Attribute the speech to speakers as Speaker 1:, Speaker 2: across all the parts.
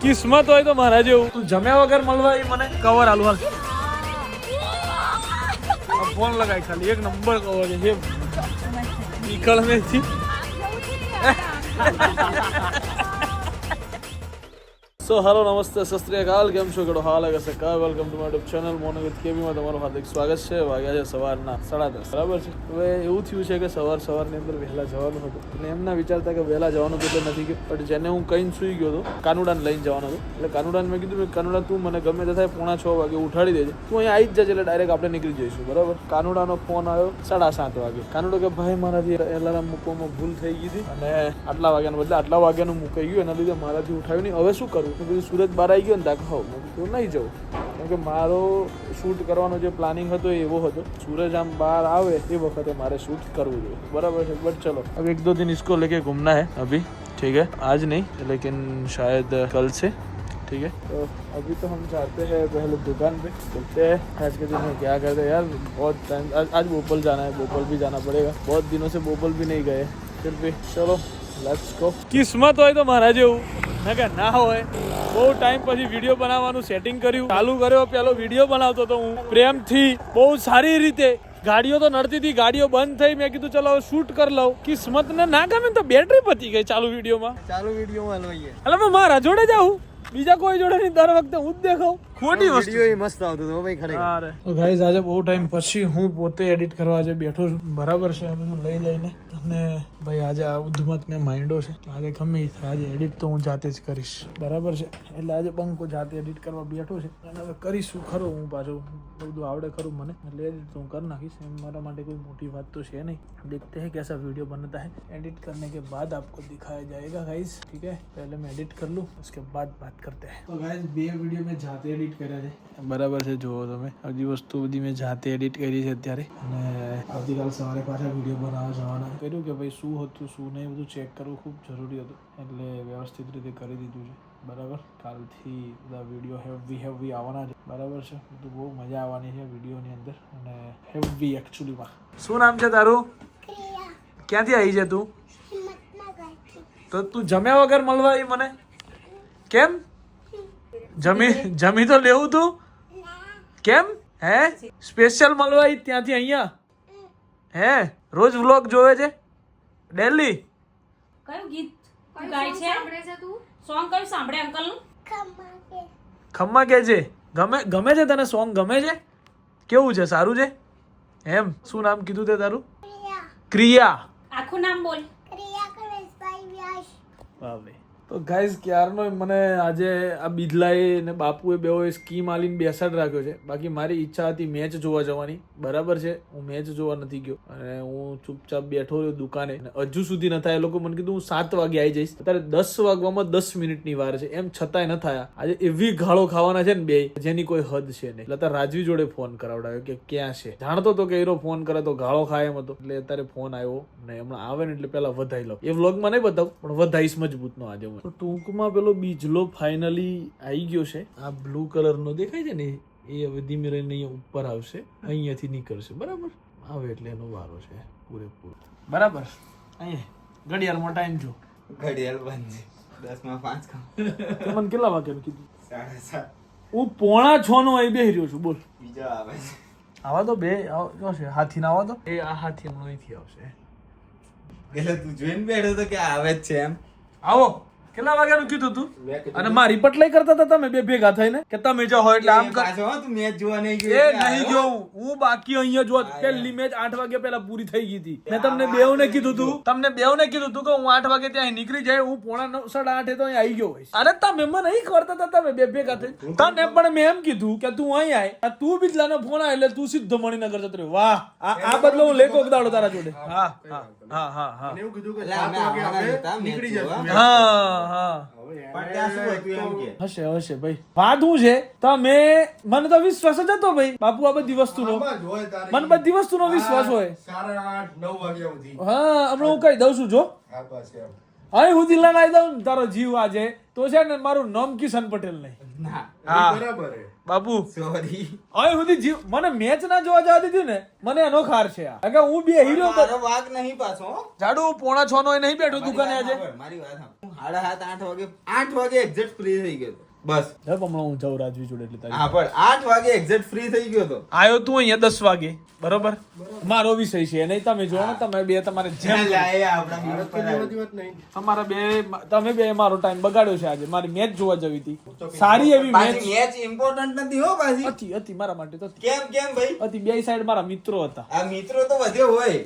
Speaker 1: કિસ્મત હોય તો મારા જેવું. તું જમ્યા વગર મળવા એ મને કવર આલુ હાલ. ફોન લગાય ખાલી એક નંબર કવર છે નીકળ મેથી. સો હેલો નમસ્તે સત શ્રી અકાલ, કેમ છો? કેડો હાલ હશે કા? Welcome to my YouTube channel morning with KB માં તમારું હાર્દિક સ્વાગત છે. વાગ્યા છે સવારના 10:30, બરાબર છે. હવે એવું થયું છે કે સવારની અંદર વહેલા જવાનું હતું અને એમના વિચારતા કે વહેલા જવાનું એટલે નથી કે પણ જેને હું કહીને સૂઈ ગયો હતો, કાનુડાને લઈને જવાનો હતો. એટલે કાનુડાને મેં કીધું કાનુડા તું મને ગમે તે થાય 5:45 વાગે ઉઠાડી દેજે, તું અહીંયા આવી જ જજે એટલે ડાયરેક્ટ આપણે નીકળી જઈશું, બરાબર. કાનુડાનો ફોન આવ્યો 7:30 વાગે. કાનુડો કે ભાઈ મારાથી એલાર્મ મૂકવામાં ભૂલ થઈ ગઈ હતી અને આટલા વાગ્યાનું બદલે આટલા વાગ્યાનું મુકાઈ ગયું, એના લીધે મારાથી ઉઠાવ્યું નહીં. હવે શું કરું? બધું સુરત બહાર આવી ગયો ને તાક હોવ હું નહીં જાઉં, કેમ કે મારો શૂટ કરવાનો જે પ્લાનિંગ હતો એવો હતો. સૂરજ આમ બહાર આવે એ વખતે મારે શૂટ કરવું જોઈએ, બરાબર છે. બટ ચલો अब 1-2 दिन इसको लेके घूमना है अभी, ठीक है. आज नहीं लेकिन शायद कल से, ठीक है. तो अभी तो हम जाते हैं पहले दुकान पे, चलते हैं. आज के दिन में क्या करते हैं यार, बहुत टाइम. आज भोपाल जाना है, भोपाल भी जाना पड़ेगा. बहुत दिनों से भोपाल भी नहीं गए, फिर भी चलो लेट्स गो. किस्मत હોય તો મારા જેવું કે ના હોય. બહુ ટાઈમ પછી વિડીયો બનાવવાનું સેટિંગ કર્યું, ચાલુ કર્યો. પેલો વિડીયો બનાવતો હતો હું પ્રેમથી, બહુ સારી રીતે. ગાડીઓ તો નડતી હતી, ગાડીઓ બંધ થઈ. મેં કીધું ચલો શૂટ કરી લઉં. કિસ્મત ને ના ગમે તો બેટરી પતી ગઈ ચાલુ વિડીયોમાં લઈએ. એટલે હું મારા જોડે જાઉં, બીજા કોઈ જોડે નહીં. દર વખતે હું જ દેખાઉં. ખોટી વસ્તુ. મસ્ત આવતું હતું ભાઈ ખરેખર. તો ગાઈઝ આજે બહુ ટાઈમ પછી હું પોતે એડિટ કરવા આજે બેઠો છું, બરાબર છે. આ બધું લઈ લઈને અને ભાઈ આજે આ ઉદ્ધમત ને માંડ્યો છે. આજે ગમે એ થાય, આજે એડિટ તો હું જાતે જ કરીશ, બરાબર છે. એટલે આજે બંકો જાતે એડિટ કરવા બેઠો છે અને હવે કરીશું ખરો. હું પાછું બધું આવડે ખરું મને, એટલે એડિટ તો હું કરી નાખીશ. એમ મારા માટે કોઈ મોટી વાત તો છે નહીં. देखते हैं कैसा वीडियो बनता है. एडिट करने के बाद आपको दिखाया जाएगा गाइस, ठीक है. पहले मैं एडिट कर लूँ, उसके बाद बात करते हैं. तो गाइस 2 वीडियो में जाते एडिट કર્યા છે, બરાબર છે. જુઓ તમે, બધી વસ્તુ બધી મેં જાતે એડિટ કરી છે અત્યારે. અને આવતીકાલ સવારે પાછા વિડીયો બનાવવા જવાના. કર્યું કે ભાઈ શું હતું શું નહીં બધું ચેક કરવું ખૂબ જરૂરી હતું, એટલે વ્યવસ્થિત રીતે કરી દીધું છે, બરાબર. કાલથી બધા વિડીયો હેવી આવવાના છે, બરાબર છે. બધું બહુ મજા આવવાની છે વિડીયોની અંદર અને હેવી એકચ્યુઅલીમાં. શું નામ છે તારું? ક્યાંથી આવી છે તું? તો તું જમ્યા વગર મળવા આવી મને કેમ? જમી તો લેવું તું કેમ? હે સ્પેશિયલ મળવા આવી ત્યાંથી અહીંયા? હે રોજ વ્લોગ જોવે છે ડેલી?
Speaker 2: કયું ગીત ગાય છે? તું સોંગ કયું સાંભળે અંકલ નું?
Speaker 1: ખમ્મા કે છે. ગમે છે તને સોંગ? ગમે છે? કેવું છે? સારું છે એમ? શું નામ કીધું તે તારું? ક્રિયા.
Speaker 2: આખું નામ બોલ.
Speaker 1: તો ગાઈઝ ક્યારનો મને આજે આ બિદલાએ ને બાપુએ બેઓએ સ્કીમ આલીને બેસાડ રાખ્યો છે. બાકી મારી ઈચ્છા હતી મેચ જોવા જવાની, બરાબર છે. હું મેચ જોવા નથી ગયો અને હું ચૂપચાપ બેઠો રહ્યો દુકાને. હજુ સુધી ન થાય. એ લોકો મને કીધું હું 7 વાગે આવી જઈશ. અત્યારે 10 વાગવામાં 10 મિનિટની વાર છે, એમ છતાંય ન થયા. આજે એવી ગાળો ખાવાના છે ને બે, જેની કોઈ હદ છે નહીં. એટલે અત્યારે રાજવી જોડે ફોન કરાવડાવ્યો કે ક્યાં છે. જાણતો હતો કે એરો ફોન કરે તો ગાળો ખાય એમ હતો, એટલે અત્યારે ફોન આવ્યો ને હમણાં આવે ને એટલે પેલા વધાઈ લો. એ વ્લોગમાં નહીં બતાવું પણ વધાઈશ મજબૂત નો આજે. તો ટૂંકમાં પેલો બીજલો ફાઇનલી આવી ગયો છે. આ બ્લુ કલરનો દેખાય છે ને, એ હવે ધીમે રહીને અહીંયા ઉપર આવશે, અહીંયાથી નીકળશે, બરાબર. આવે એટલે એનો વારો છે પૂરેપૂરો, બરાબર. અહીંયા ઘડિયાળમાં ટાઈમ જો,
Speaker 3: ઘડિયાળ બંધ છે 10:05 કામ.
Speaker 1: મને કેટલા વાગ્યાનું કીધું?
Speaker 3: 7:30.
Speaker 1: હું 5:45 નો અહીં બેહી રહ્યો છું. બોલ.
Speaker 3: બીજો આવે છે.
Speaker 1: આવા તો બે આવશે, હાથી ના આવા તો એ આ હાથી હમણાં અહીંથી આવશે.
Speaker 3: એટલે તું જોઈને બેઠો તો કે આવે જ છે એમ?
Speaker 1: આવો. કેટલા વાગ્યાનું કીધું તું? અને મારી પટલાઈ કરતા હતા તમે બે ભેગા થઈને કે તમે જો હોય એટલે આમ કર.
Speaker 3: તું મેચ જોવા નહીં
Speaker 1: એ નહીં જોઉં હું. બાકી અહીંયા જો પહેલી મેચ 8 વાગે પહેલા પૂરી થઈ ગઈ હતી. મેં તમને બેઉને કીધું તું કે હું 8 વાગે ત્યાં નીકળી જાય, હું 8:45 તો અહીં આવી ગયો હોય. અરે તમે મને નહીં કરતા હતા તમે બે ભેગા થઈ. તને પણ મેં એમ કીધું કે તું અહીં આય, તું બિજલાનો ફોન આવે એટલે તું સીધો મણિનગર જતો રહ્યો. વાહ, આ બદલો હું લેકો દાડો તારા જોડે. હા હા હા હા હા
Speaker 4: એવું કીધું કે 7 વાગે આપણે નીકળી જશું.
Speaker 1: હા હા
Speaker 3: પણ ત્યાં શું હતું એમ કે
Speaker 1: હશે ભાઈ. વાત શું છે તમે, મને તો વિશ્વાસ જ હતો ભાઈ બાપુ આ બધી વસ્તુનો. મને બધી વસ્તુનો વિશ્વાસ હોય.
Speaker 4: 8:30 9 વાગ્યા સુધી.
Speaker 1: હા હમણાં હું કહી દઉં છું જો.
Speaker 4: હા બસ એમ.
Speaker 1: અહીં સુધી લડાઈ દઉં ને તારો જીવ આજે તો છે ને મારું નામ કિશન પટેલ નહીં.
Speaker 3: ના
Speaker 1: હા
Speaker 4: બરાબર હે.
Speaker 1: બાબુ
Speaker 3: સોરી
Speaker 1: અહીં સુધી જીવ મને મેચ ના જોવા જવા દીધું ને મને એનો ખાર છે આ. કારણ કે હું બે હીરો
Speaker 3: મારો વાગ નહીં પાછો હો.
Speaker 1: જાડુ 5:45 નો નહીં બેઠો દુકાને આજે.
Speaker 3: મારી વાત સાંભળ. હું 7:30 8 વાગે એક્ઝેક્ટ ફ્રી થઈ ગયો હતો. બસ
Speaker 1: જબ હમણાં હું જાઉં રાજવી જોડે એટલે તારી
Speaker 3: હા પણ 8 વાગે એક્ઝેક્ટ ફ્રી થઈ ગયો હતો.
Speaker 1: આયો તું અહીંયા 10 વાગે બરોબર મારો વિષય છે નહીં તમે જો ને તમે બે તમારે જેમ
Speaker 3: લાય આપણા વિરોધ પર
Speaker 4: બધી
Speaker 3: આવ્યો.
Speaker 4: વાત નહીં.
Speaker 1: તમારા બે તમે બે મારો ટાઈમ બગાડ્યો છે આજે મારી મેચ જોવા જવી હતી સારી એવી મેચ
Speaker 3: પાછી મેચ ઇમ્પોર્ટન્ટ નથી હો પાછી.
Speaker 1: હતી મારા માટે તો
Speaker 3: કેમ ભાઈ?
Speaker 1: હતી બે સાઈડ મારા મિત્રો હતા
Speaker 3: આ મિત્રો તો વધ્યો હોય.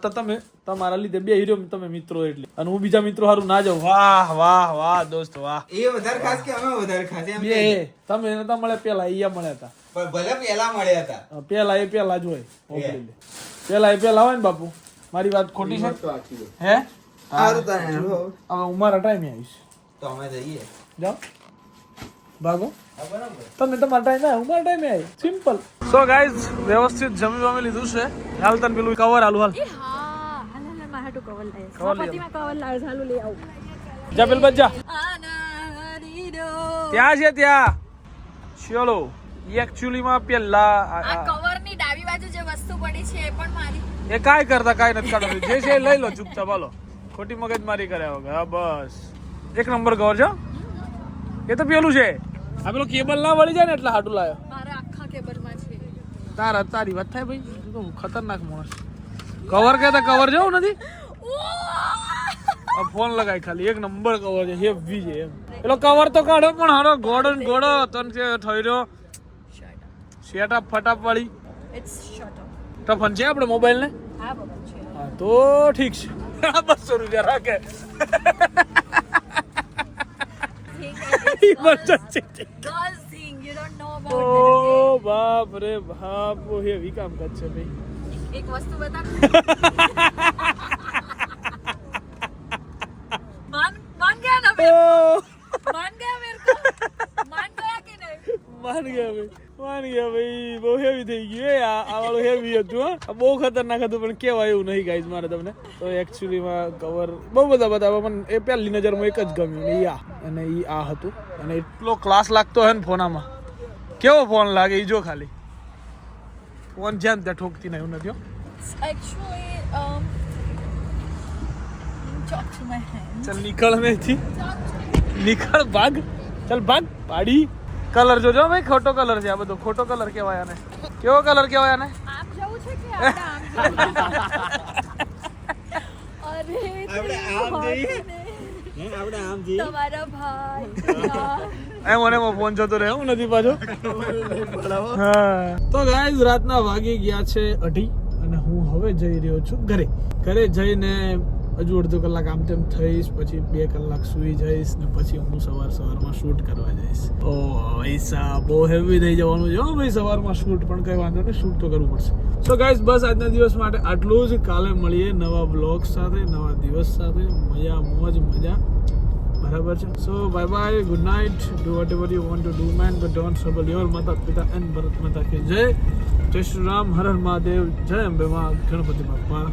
Speaker 1: તો તમે તમારા લીધે બે હીરો તમે મિત્રો એટલે અને હું બીજા મિત્રો હારું ના જાઉં વાહ વાહ વાહ દોસ્ત વાહ
Speaker 3: એ વધારે ખાસ કે અમે વધારે ખાસ એમ
Speaker 1: બે
Speaker 3: કે.
Speaker 1: તમે નતા મળે પેલા અહીંયા મળ્યા હતા
Speaker 3: પણ ભલે પેલા મળ્યા હતા.
Speaker 1: પેલા એ પેલા જ હોય ઓપરેલી. પેલા એ પેલા હોય ને બાપુ મારી વાત ખોટી છે
Speaker 4: તો આખી વાત.
Speaker 1: હે
Speaker 3: સારું તારે હો.
Speaker 1: હવે હું મારા ટાઈમે આવીશ
Speaker 3: તો અમે જઈએ.
Speaker 1: જાઓ ભાગો
Speaker 3: હા, બરાબર.
Speaker 1: તમે તમારા ટાઈમે હું મારા ટાઈમે આવી સિમ્પલ સો ગાઈઝ વ્યવસ્થિત જમી વમી લીધું છે હાલ તને પેલું કવર આલું હાલ જા પેલ બચ્ચા ત્યાં છે ત્યાં ચલો એકચ્યુઅલી માં પેલા
Speaker 5: કવરની ડાબી બાજુ જે વસ્તુ પડી છે એ પણ મારી.
Speaker 1: એ કાંઈ કરતા કાંઈ નથી કાઢતું જે છે એ લઈ લો ચૂપચાપ હાલો ખોટી મગજમારી કર્યા વગર હા બસ એક નંબર કવર છે હો. એ તો પેલું છે આ પેલો કેબલ ના વળી જાય ને એટલે હાટું લાયો
Speaker 5: મારા આખા કેબલમાં છે.
Speaker 1: તારી વાત થાય ભાઈ તું તો ખતરનાક માણસ કવર કહેતા કવર જેવું નથી આ ફોન લગાય ખાલી એક નંબર કવર છે હેવી છે એમ પેલો કવર તો કાઢો પણ હારો ગોડો ને ગોડો તન કે થઈ રહ્યો સેટઅપ ફટાપ વાળી
Speaker 5: ઇટ્સ શટ અપ.
Speaker 1: ટફન છે આપણે મોબાઈલ ને
Speaker 5: હા બરાબર છે.
Speaker 1: હા તો ઠીક છે 200 રૂપિયા રાખે Emergency.
Speaker 5: Girls thing, you don't know about
Speaker 1: O
Speaker 5: it.
Speaker 1: બાપ રે બાપ ઓ હેવી કામકાજ છે ભાઈ
Speaker 5: એક વસ્તુ બતા. मान गया ना मेरे
Speaker 1: ઓ
Speaker 5: मान गया मेरे को मान गया कि नहीं.
Speaker 1: માન ગયા ભાઈ બહુ હેવી થઈ ગયું એ આ વાળું હેવી હતું હા બહુ ખતરનાક હતું પણ કેવાય એવું નહીં ગાઈઝ મારે તમને તો એકચ્યુઅલીમાં કવર બહુ બધા પણ એ પહેલી નજરમાં એક જ ગમ્યું ને ઈ આ અને ઈ આ હતું અને એટલો ક્લાસ લાગતો હે ને ફોનામાં કેવો ફોન લાગે ઈ જો ખાલી ફોન જ્યાં ત્યાં ઠોકતી નહીં એવું નથી હો.
Speaker 5: Actually talk to my hand.
Speaker 1: ચલ નીકળ નથી નીકળ ભાગ ચલ ભાગ પાડી કલર જોજો ભાઈ ખોટો કલર છે આ બધો ખોટો કલર કહેવાય આને કેવો કલર કહેવાય આને
Speaker 5: આમ જવું છે કે આપણે આમ જવું? અરે
Speaker 3: આપણે આમ જઈએ. આપણે આમ જઈએ.
Speaker 5: તમારા ભાઈ
Speaker 1: એમ મને ફોન જતો રહે હું નથી પાછો હા તો ગાઈઝ રાતના વાગી ગયા છે 2:30 અને હું હવે જઈ રહ્યો છું ઘરે જઈને હજુ અડધો કલાક આમ તેમ થઈશ પછી 2 કલાક સુઈ જઈશ ને પછી હું સવારમાં શૂટ કરવા જઈશ ઓ પૈસા બહુ હેવી થઈ જવાનું છે હો ભાઈ સવારમાં શૂટ પણ કઈ વાંધો નહીં શૂટ તો કરવું પડશે સો ગાઈઝ બસ આજના દિવસ માટે આટલું જ કાલે મળીએ નવા બ્લોગ સાથે નવા દિવસ સાથે મજા બરાબર છે so bye good night do whatever you want to do man but don't trouble your માતા પિતા એન્ડ ભરત માતા કે જય શ્રી રામ હર હર મહાદેવ જય અંબે માં ગણપતિ બાપ્પા